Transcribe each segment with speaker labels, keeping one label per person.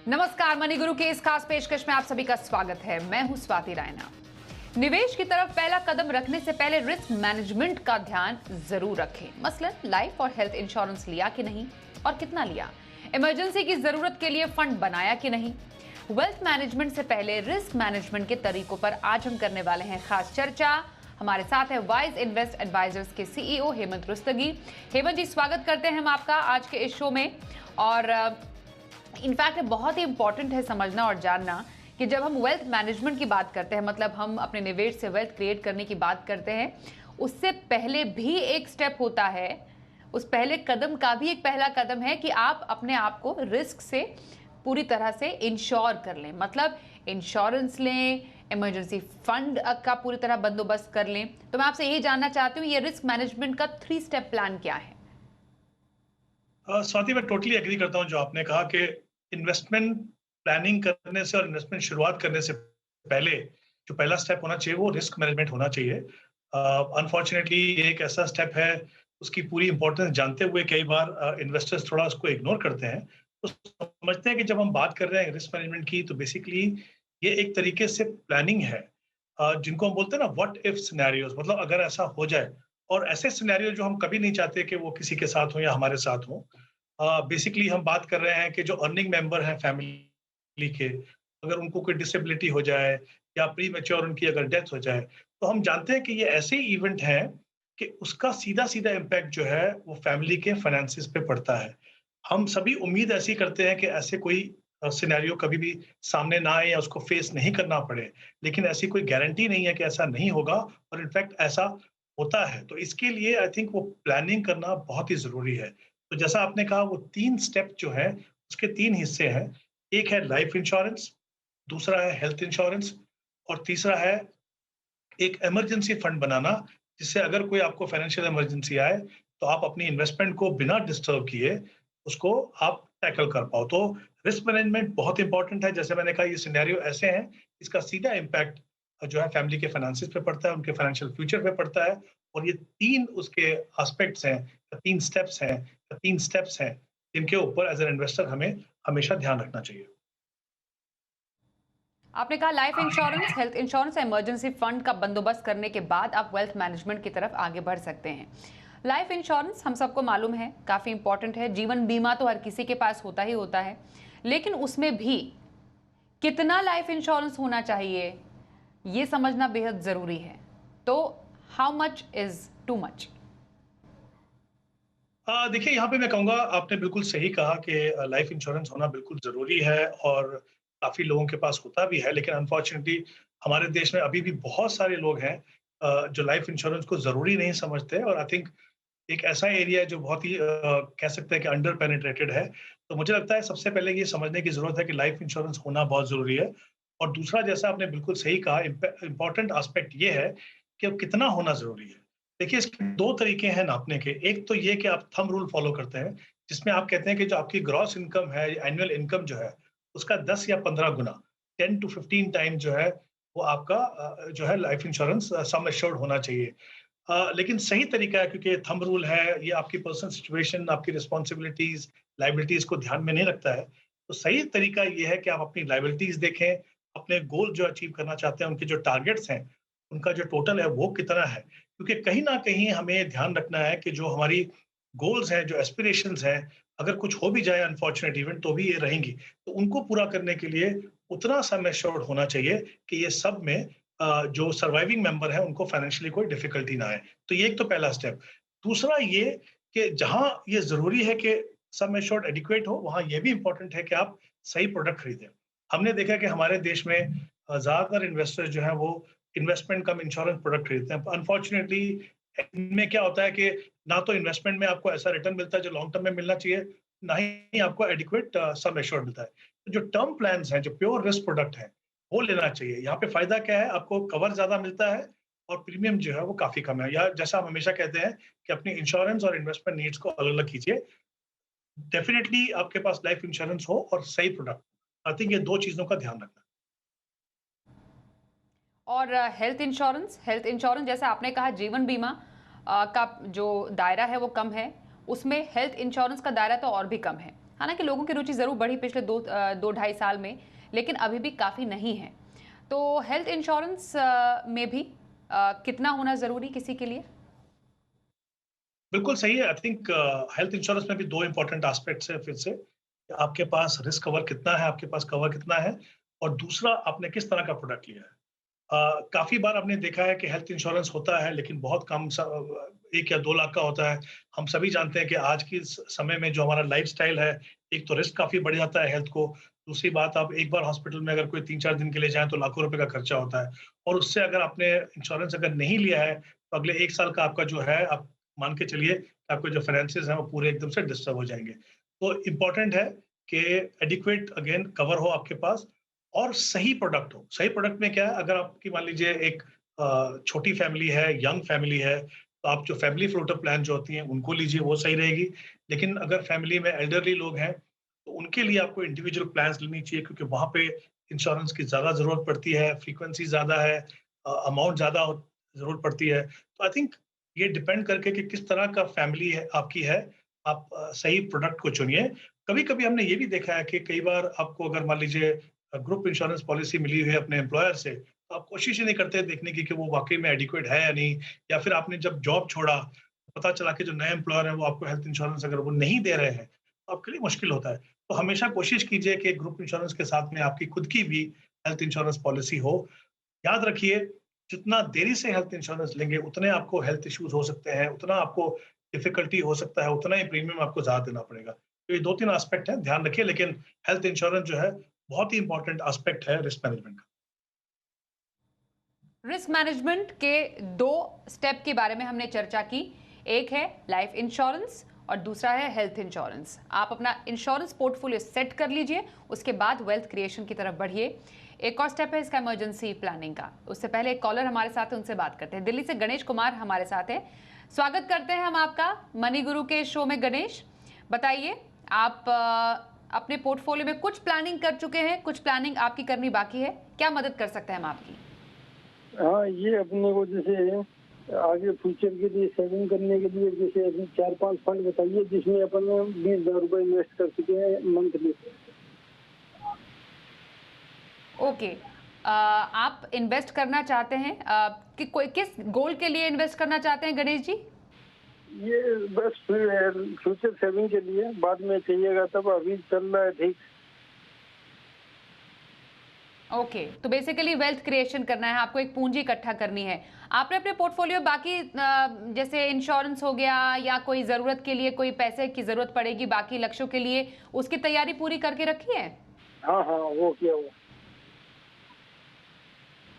Speaker 1: नमस्कार, मनी गुरु के इस खास पेशकश में आप सभी का स्वागत है। मैं हूं स्वाति रायना। निवेश की तरफ पहला कदम रखने से पहले रिस्क मैनेजमेंट का ध्यान जरूर रखें। मसलन लाइफ और हेल्थ इंश्योरेंस लिया कि नहीं और कितना लिया, इमरजेंसी की जरूरत के लिए फंड बनाया कि नहीं। वेल्थ मैनेजमेंट से पहले रिस्क मैनेजमेंट के तरीकों पर आज हम करने वाले हैं खास चर्चा। हमारे साथ है वाइज इन्वेस्ट एडवाइजर्स के सीईओ हेमंत रुस्तगी। हेमंत जी, स्वागत करते हैं हम आपका आज के इस शो में। और इनफैक्ट बहुत ही इंपॉर्टेंट है समझना और जानना कि जब हम वेल्थ मैनेजमेंट की बात करते हैं, मतलब हम अपने निवेश से वेल्थ क्रिएट करने की बात करते हैं, उससे पहले भी एक स्टेप होता है। उस पहले कदम का भी एक पहला कदम है कि आप अपने आप को रिस्क से पूरी तरह से इंश्योर कर लें, मतलब इंश्योरेंस लें, इमरजेंसी फंड का पूरी तरह बंदोबस्त कर लें। तो मैं आपसे यही जानना चाहती हूँ, ये रिस्क मैनेजमेंट का 3 स्टेप प्लान क्या है?
Speaker 2: स्वाति, मैं टोटली एग्री करता हूं जो आपने कहा कि इन्वेस्टमेंट प्लानिंग करने से और इन्वेस्टमेंट शुरुआत करने से पहले जो पहला स्टेप होना चाहिए वो रिस्क मैनेजमेंट होना चाहिए। अनफॉर्चुनेटली ये एक ऐसा स्टेप है, उसकी पूरी इंपॉर्टेंस जानते हुए कई बार इन्वेस्टर्स थोड़ा उसको इग्नोर करते हैं। तो समझते हैं कि जब हम बात कर रहे हैं रिस्क मैनेजमेंट की, तो बेसिकली ये एक तरीके से प्लानिंग है, जिनको हम बोलते हैं ना व्हाट इफ सिनेरियोज, मतलब अगर ऐसा हो जाए। और ऐसे सिनेरियो जो हम कभी नहीं चाहते कि वो किसी के साथ हो या हमारे साथ हो। बेसिकली हम बात कर रहे हैं कि जो अर्निंग मेंबर हैं फैमिली के, अगर उनको कोई डिसेबिलिटी हो जाए या प्री मैच्योर उनकी अगर डेथ हो जाए, तो हम जानते हैं कि ये ऐसे इवेंट हैं कि उसका सीधा सीधा इम्पैक्ट जो है वो फैमिली के फाइनेंसिस पे पड़ता है। हम सभी उम्मीद ऐसी करते हैं कि ऐसे कोई सिनेरियो कभी भी सामने ना आए या उसको फेस नहीं करना पड़े, लेकिन ऐसी कोई गारंटी नहीं है कि ऐसा नहीं होगा, और इनफैक्ट ऐसा होता है। तो इसके लिए आई थिंक वो प्लानिंग करना बहुत ही जरूरी है। तो जैसा आपने कहा, वो 3 स्टेप जो है उसके 3 हिस्से हैं। एक है लाइफ इंश्योरेंस, दूसरा है हेल्थ इंश्योरेंस, और तीसरा है एक इमरजेंसी फंड बनाना, जिससे अगर कोई आपको फाइनेंशियल इमरजेंसी आए तो आप अपनी इन्वेस्टमेंट को बिना डिस्टर्ब किए उसको आप टैकल कर पाओ। तो रिस्क मैनेजमेंट बहुत इंपॉर्टेंट है। जैसे मैंने कहा, ये सिनेरियो ऐसे हैं, इसका सीधा इम्पैक्ट जो है फैमिली के फाइनेंसिस पे पड़ता है, उनके फाइनेंशियल फ्यूचर पे पड़ता है। और ये 3 उसके एस्पेक्ट्स हैं, 3 स्टेप्स हैं, 3 स्टेप्स हैं, जिनके ऊपर एज एन इन्वेस्टर हमें हमेशा ध्यान रखना चाहिए।
Speaker 1: आपने कहा life insurance, health insurance, emergency fund का बंदोबस्त करने के बाद आप वेल्थ मैनेजमेंट की तरफ आगे बढ़ सकते हैं। लाइफ इंश्योरेंस हम सबको मालूम है काफी इंपॉर्टेंट है। जीवन बीमा तो हर किसी के पास होता ही होता है, लेकिन उसमें भी कितना लाइफ इंश्योरेंस होना चाहिए ये समझना बेहद जरूरी है। तो how much is too much?
Speaker 2: देखिए, यहाँ पे मैं कहूँगा, आपने बिल्कुल सही कहा कि लाइफ इंश्योरेंस होना बिल्कुल ज़रूरी है, और काफ़ी लोगों के पास होता भी है। लेकिन अनफॉर्चुनेटली हमारे देश में अभी भी बहुत सारे लोग हैं जो लाइफ इंश्योरेंस को ज़रूरी नहीं समझते, और आई थिंक एक ऐसा एरिया है जो बहुत ही कह सकते हैं कि अंडर पेनिट्रेटेड है। तो मुझे लगता है सबसे पहले ये समझने की ज़रूरत है कि लाइफ इंश्योरेंस होना बहुत ज़रूरी है। और दूसरा, जैसा आपने बिल्कुल सही कहा, इम्पोर्टेंट एस्पेक्ट ये है कि अब कितना होना ज़रूरी है। देखिए, इसके 2 तरीके हैं नापने के। एक तो ये कि आप थंब रूल फॉलो करते हैं, जिसमें आप कहते हैं कि जो आपकी ग्रॉस इनकम है, एनुअल इनकम जो है, उसका 10 या 15 गुना, 10 टू 15 टाइम जो है, वो आपका जो है लाइफ इंश्योरेंस सम एश्योर्ड होना चाहिए। लेकिन सही तरीका है, क्योंकि थंब रूल है, ये आपकी पर्सनल सिचुएशन, आपकी रिस्पॉन्सिबिलिटीज, लाइबिलिटीज को ध्यान में नहीं रखता है। तो सही तरीका ये है कि आप अपनी लाइबिलिटीज देखें, अपने गोल जो अचीव करना चाहते हैं, उनके जो टारगेट्स हैं, उनका जो टोटल है वो कितना है। क्योंकि कहीं ना कहीं हमें ध्यान रखना है कि जो हमारी गोल्स हैं, जो एस्पिरेशंस हैं, अगर कुछ हो भी जाए अनफॉर्चुनेट इवेंट, तो भी ये रहेंगी। तो उनको पूरा करने के लिए उतना सम एश्योर्ड होना चाहिए कि ये सब में जो सर्वाइविंग मेंबर है उनको फाइनेंशियली कोई डिफिकल्टी ना आए। तो ये एक तो पहला स्टेप। दूसरा ये कि जहां ये जरूरी है कि सम एश्योर्ड एडिक्वेट हो, वहां ये भी इंपॉर्टेंट है कि आप सही प्रोडक्ट खरीदें। हमने देखा कि हमारे देश में ज्यादातर इन्वेस्टर्स जो है वो इन्वेस्टमेंट कम इंश्योरेंस प्रोडक्ट खरीदते हैं। अनफॉर्चुनेटली इनमें क्या होता है कि ना तो इन्वेस्टमेंट में आपको ऐसा रिटर्न मिलता है जो लॉन्ग टर्म में मिलना चाहिए, ना ही आपको एडिक्वेट सम एश्योर्ड मिलता है। तो जो टर्म प्लान्स हैं, जो प्योर रिस्क प्रोडक्ट हैं, वो लेना चाहिए। यहाँ पे फायदा क्या है, आपको कवर ज्यादा मिलता है और प्रीमियम जो है वो काफी कम है। या जैसा हम हमेशा कहते हैं कि अपनी इंश्योरेंस और इन्वेस्टमेंट नीड्स को अलग अलग कीजिए। डेफिनेटली आपके पास लाइफ इंश्योरेंस हो और सही प्रोडक्ट। आई थिंक ये 2 चीजों का ध्यान रखना।
Speaker 1: और हेल्थ इंश्योरेंस, हेल्थ इंश्योरेंस जैसे आपने कहा जीवन बीमा, का जो दायरा है वो कम है, उसमें हेल्थ इंश्योरेंस का दायरा तो और भी कम है। हालांकि लोगों की रुचि ज़रूर बढ़ी पिछले दो ढाई साल में, लेकिन अभी भी काफ़ी नहीं है। तो हेल्थ इंश्योरेंस में भी कितना होना ज़रूरी किसी के लिए?
Speaker 2: बिल्कुल सही है। आई थिंक हेल्थ इंश्योरेंस में भी 2 इम्पोर्टेंट एस्पेक्ट्स हैं फिर से। कि आपके पास रिस्क कवर कितना है, आपके पास कवर कितना है और दूसरा आपने किस तरह का प्रोडक्ट लिया है। काफ़ी बार आपने देखा है कि हेल्थ इंश्योरेंस होता है लेकिन बहुत कम 1 या 2 लाख का होता है। हम सभी जानते हैं कि आज के समय में जो हमारा लाइफ़स्टाइल है, एक तो रिस्क काफ़ी बढ़ जाता है हेल्थ को, दूसरी बात आप एक बार हॉस्पिटल में अगर कोई 3-4 दिन के लिए जाएँ तो लाखों रुपए का खर्चा होता है और उससे अगर आपने इंश्योरेंस अगर नहीं लिया है, तो अगले 1 साल का आपका जो है आप मान के चलिए कि आपके जो फाइनेंसेस हैं वो पूरे एकदम से डिस्टर्ब हो जाएँगे। तो इम्पोर्टेंट है कि एडिक्वेट अगेन कवर हो आपके पास और सही प्रोडक्ट हो। सही प्रोडक्ट में क्या है, अगर आपकी मान लीजिए एक छोटी फैमिली है, यंग फैमिली है, तो आप जो फैमिली फ्लोटर प्लान जो होती हैं, उनको लीजिए, वो सही रहेगी। लेकिन अगर फैमिली में एल्डरली लोग हैं, तो उनके लिए आपको इंडिविजुअल प्लान्स लेनी चाहिए क्योंकि वहाँ पे इंश्योरेंस की ज़्यादा ज़रूरत पड़ती है, फ्रीक्वेंसी ज़्यादा है, अमाउंट ज़्यादा ज़रूरत पड़ती है। तो आई थिंक ये डिपेंड करके कि किस तरह का फैमिली है आपकी है, आप सही प्रोडक्ट को चुनिए। कभी-कभी हमने ये भी देखा है कि कई बार आपको अगर मान लीजिए ग्रुप इंश्योरेंस पॉलिसी मिली हुई है अपने एम्प्लॉयर से, तो आप कोशिश ही नहीं करते देखने की कि वो वाक़ई में एडिक्वेट है या नहीं या फिर आपने जब जॉब छोड़ा, पता चला कि जो नए एम्प्लॉयर हैं वो आपको हेल्थ इंश्योरेंस अगर वो नहीं दे रहे हैं, तो आपके लिए मुश्किल होता है। तो हमेशा कोशिश कीजिए कि ग्रुप इंश्योरेंस के साथ में आपकी खुद की भी हेल्थ इंश्योरेंस पॉलिसी हो। याद रखिए, जितना देरी से हेल्थ इंश्योरेंस लेंगे, उतने आपको हेल्थ इश्यूज़ हो सकते हैं, उतना आपको डिफ़िकल्टी हो सकता है, उतना ही प्रीमियम आपको ज़्यादा देना पड़ेगा। तो ये 2-3 एस्पेक्ट हैं, ध्यान रखिए लेकिन हेल्थ इंश्योरेंस जो है, बहुत ही इम्पोर्टेंट एस्पेक्ट है रिस्क मैनेजमेंट का।
Speaker 1: रिस्क मैनेजमेंट के दो स्टेप के बारे में हमने चर्चा की। एक है लाइफ इंश्योरेंस और दूसरा है हेल्थ इंश्योरेंस। आप अपना इंश्योरेंस पोर्टफोलियो सेट कर लीजिए, उसके बाद वेल्थ क्रिएशन की तरफ बढ़िए। एक और स्टेप है इसका इमरजेंसी प्लानिंग का। उससे पहले एक कॉलर हमारे साथ है, उनसे बात करते हैं। दिल्ली से गणेश कुमार हमारे साथ है। स्वागत करते हैं हम आपका मनी गुरु के शो में। गणेश, बताइए, आप अपने पोर्टफोलियो में कुछ प्लानिंग कर चुके हैं, कुछ प्लानिंग आपकी करनी बाकी है, क्या मदद कर सकते हैं हम आपकी?
Speaker 3: हाँ, ये अपने को जैसे आगे फ्यूचर के लिए सेविंग करने के लिए जैसे अभी 4-5 फंड बताइए जिसमें अपन 20,000 रुपए इन्वेस्ट कर सके हैं मंथली।
Speaker 1: ओके, आप इन्वेस्ट करना चाहते हैं कि कोई किस गोल के लिए इन्वेस्ट करना चाहते हैं गणेश जी?
Speaker 3: ये बस फ्यूचर सेविंग के लिए, बाद में चाहिएगा तब, अभी चल रहा है ठीक।
Speaker 1: ओके, तो बेसिकली वेल्थ क्रिएशन करना है आपको, एक पूंजी इकट्ठा करनी है। आपने अपने पोर्टफोलियो बाकी जैसे इंश्योरेंस हो गया या कोई ज़रूरत के लिए कोई पैसे की ज़रूरत पड़ेगी बाकी लक्ष्यों के लिए, उसकी तैयारी पूरी करके रखी है?
Speaker 3: हाँ हाँ, वो किया हुआ।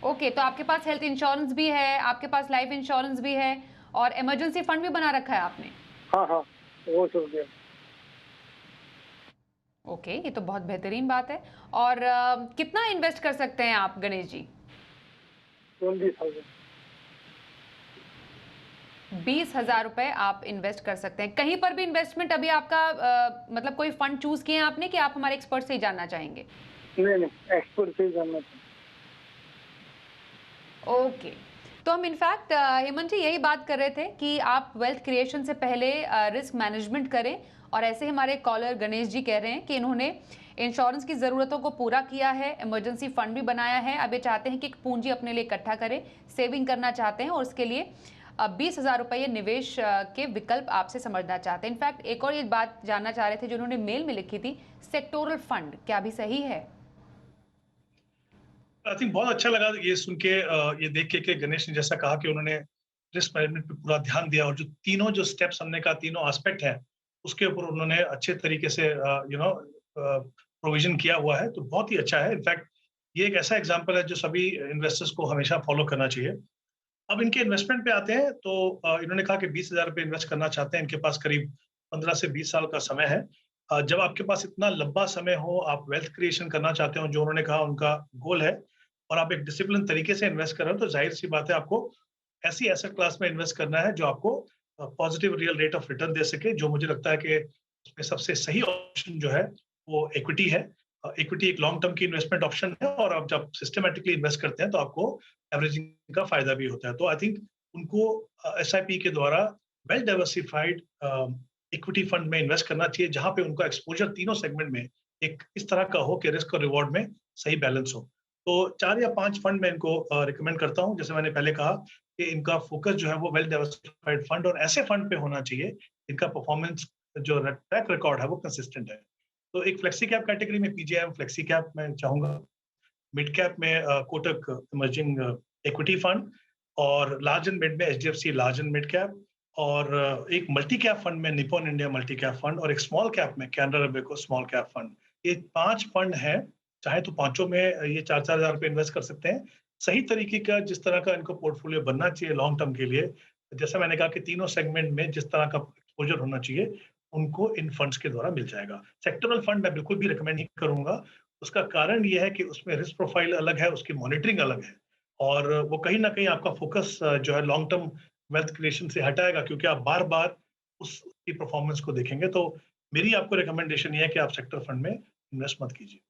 Speaker 1: ओके, तो आपके पास हेल्थ इंश्योरेंस भी है, आपके पास लाइफ इंश्योरेंस भी है और इमरजेंसी फंड भी बना रखा है आपने।
Speaker 3: हाँ हाँ, वो सब किया।
Speaker 1: ओके, ये तो बहुत बेहतरीन बात है। और कितना इन्वेस्ट कर सकते हैं आप गणेश जी?
Speaker 3: 20,000।
Speaker 1: 20,000 रुपए आप इन्वेस्ट कर सकते हैं। कहीं पर भी इन्वेस्टमेंट अभी आपका मतलब कोई फंड चूज किए हैं आपने कि आप हमारे एक्सपर्ट से ही जानना चाहेंगे?
Speaker 3: नहीं नहीं, एक्सपर्ट से ही जानना चाहिए।
Speaker 1: ओके, तो हम इनफैक्ट हेमंत जी यही बात कर रहे थे कि आप वेल्थ क्रिएशन से पहले रिस्क मैनेजमेंट करें। और ऐसे ही हमारे कॉलर गणेश जी कह रहे हैं कि इन्होंने इंश्योरेंस की ज़रूरतों को पूरा किया है, इमरजेंसी फंड भी बनाया है, अब ये चाहते हैं कि एक पूंजी अपने लिए इकट्ठा करें, सेविंग करना चाहते हैं और उसके लिए 20,000 रुपये निवेश के विकल्प आपसे समझना चाहते हैं। इनफैक्ट एक और ये बात जानना चाह रहे थे जो उन्होंने मेल में लिखी थी, सेक्टोरल फंड क्या भी सही है?
Speaker 2: आई थिंक बहुत अच्छा लगा ये सुन के, ये देख के कि गणेश ने जैसा कहा कि उन्होंने रिस्क मैनेजमेंट पे पूरा ध्यान दिया और जो तीनों जो स्टेप्स हमने कहा, तीनों एस्पेक्ट हैं, उसके ऊपर उन्होंने अच्छे तरीके से प्रोविजन किया हुआ है, तो बहुत ही अच्छा है। इनफैक्ट ये एक ऐसा एग्जांपल है जो सभी इन्वेस्टर्स को हमेशा फॉलो करना चाहिए। अब इनके इन्वेस्टमेंट पे आते हैं तो इन्होंने कहा कि 20,000 रुपए इन्वेस्ट करना चाहते हैं, इनके पास करीब 15 से 20 साल का समय है। जब आपके पास इतना लंबा समय हो, आप वेल्थ क्रिएशन करना चाहते हो, जो उन्होंने कहा उनका गोल है, और आप एक डिसिप्लिन तरीके से इन्वेस्ट कर रहे हो, तो ज़ाहिर-सी बात है आपको ऐसी एसेट क्लास में इन्वेस्ट करना है जो आपको positive real rate of return दे सके, जो मुझे लगता है कि उसमें सबसे सही ऑप्शन जो है वो इक्विटी है। इक्विटी एक लॉन्ग टर्म की इन्वेस्टमेंट ऑप्शन है और आप जब सिस्टमैटिकली इन्वेस्ट करते हैं तो आपको एवरेजिंग का फ़ायदा भी होता है। तो आई थिंक उनको SIP के द्वारा वेल डाइवर्सिफाइड इक्विटी फंड में इन्वेस्ट करना चाहिए, जहां पे उनका एक्सपोजर तीनों सेगमेंट में एक इस तरह का हो कि रिस्क और रिवॉर्ड में सही बैलेंस हो। तो 4 या 5 फंड मैं इनको रिकमेंड करता हूँ। जैसे मैंने पहले कहा कि इनका फोकस जो है वो वेल डाइवर्सिफाइड फंड और ऐसे फंड पे होना चाहिए इनका परफॉर्मेंस जो ट्रैक रिकॉर्ड है वो कंसिस्टेंट है। तो एक फ्लेक्सी कैप कैटेगरी में PGIM फ्लेक्सी कैप मैं चाहूंगा, मिड कैप में कोटक इमर्जिंग इक्विटी फंड, और लार्ज एंड मिड में HDFC large and mid cap, और एक मल्टी कैप फंड में Nippon India multi cap fund, और एक स्मॉल कैप में Canara Robeco small cap fund. ये 5 फंड हैं। चाहे तो पांचों में ये 4-4 हजार रुपये इन्वेस्ट कर सकते हैं। सही तरीके का जिस तरह का इनको पोर्टफोलियो बनना चाहिए लॉन्ग टर्म के लिए, जैसा मैंने कहा कि तीनों सेगमेंट में जिस तरह का एक्सपोजर होना चाहिए उनको इन फंड्स के द्वारा मिल जाएगा। सेक्टरल फंड मैं बिल्कुल भी रिकमेंड नहीं करूंगा। उसका कारण ये है कि उसमें रिस्क प्रोफाइल अलग है, उसकी मॉनिटरिंग अलग है, और वो कहीं ना कहीं आपका फोकस जो है लॉन्ग टर्म वेल्थ क्रिएशन से हटाएगा, क्योंकि आप बार बार उसकी परफॉर्मेंस को देखेंगे। तो मेरी आपको रिकमेंडेशन ये है कि आप सेक्टर फंड में इन्वेस्ट मत कीजिए।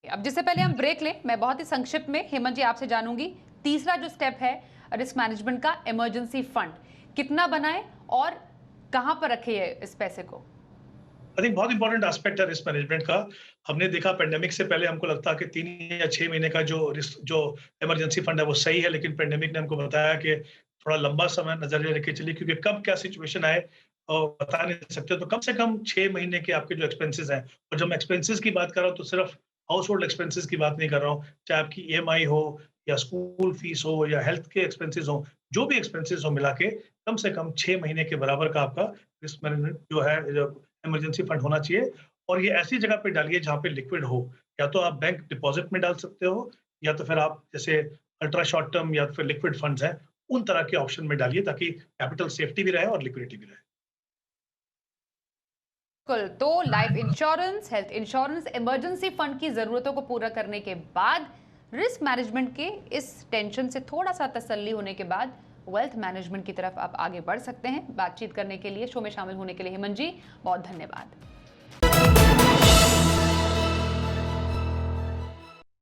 Speaker 1: अब जिससे पहले हम ब्रेक लें, मैं बहुत ही संक्षिप्त में हेमंत जी आपसे जानूंगी, तीसरा जो स्टेप है रिस्क मैनेजमेंट का, इमरजेंसी फंड कितना बनाएं और कहां पर रखे इस पैसे को?
Speaker 2: आई थिंक बहुत इंपॉर्टेंट एस्पेक्ट है रिस्क मैनेजमेंट का। हमने देखा पेंडेमिक से पहले हमको लगता कि 3 या 6 महीने का जो इमरजेंसी फंड है वो सही है, लेकिन पेंडेमिक ने हमको बताया कि थोड़ा लंबा समय नजरिया लेके चलिए, क्योंकि कब क्या सिचुएशन आए और बता नहीं सकते। तो कम से कम 6 महीने के आपके जो एक्सपेंसेस हैं, और जब मैं एक्सपेंसेस की बात कर रहा हूँ तो सिर्फ हाउस होल्ड एक्सपेंसेस की बात नहीं कर रहा हूँ, चाहे आपकी EMI हो या स्कूल फीस हो या हेल्थ के एक्सपेंसेस हो, जो भी एक्सपेंसेस हो मिला के कम से कम 6 महीने के बराबर का आपका रिस्क मैनेजमेंट जो है इमरजेंसी फंड होना चाहिए। और ये ऐसी जगह पे डालिए जहाँ पे लिक्विड हो। या तो आप बैंक डिपॉजिट में डाल सकते हो, या तो फिर आप जैसे अल्ट्रा शॉर्ट टर्म या फिर लिक्विड फंड्स हैं उन तरह के ऑप्शन में डालिए, ताकि कैपिटल सेफ्टी भी रहे और लिक्विडिटी भी रहे।
Speaker 1: बिल्कुल, तो life insurance, health insurance, emergency fund की जरूरतों को पूरा करने के बाद, रिस्क मैनेजमेंट के इस टेंशन से थोड़ा सा तसल्ली होने के बाद वेल्थ मैनेजमेंट की तरफ आप आगे बढ़ सकते हैं। बातचीत करने के लिए, शो में शामिल होने के लिए हेमंत जी बहुत धन्यवाद।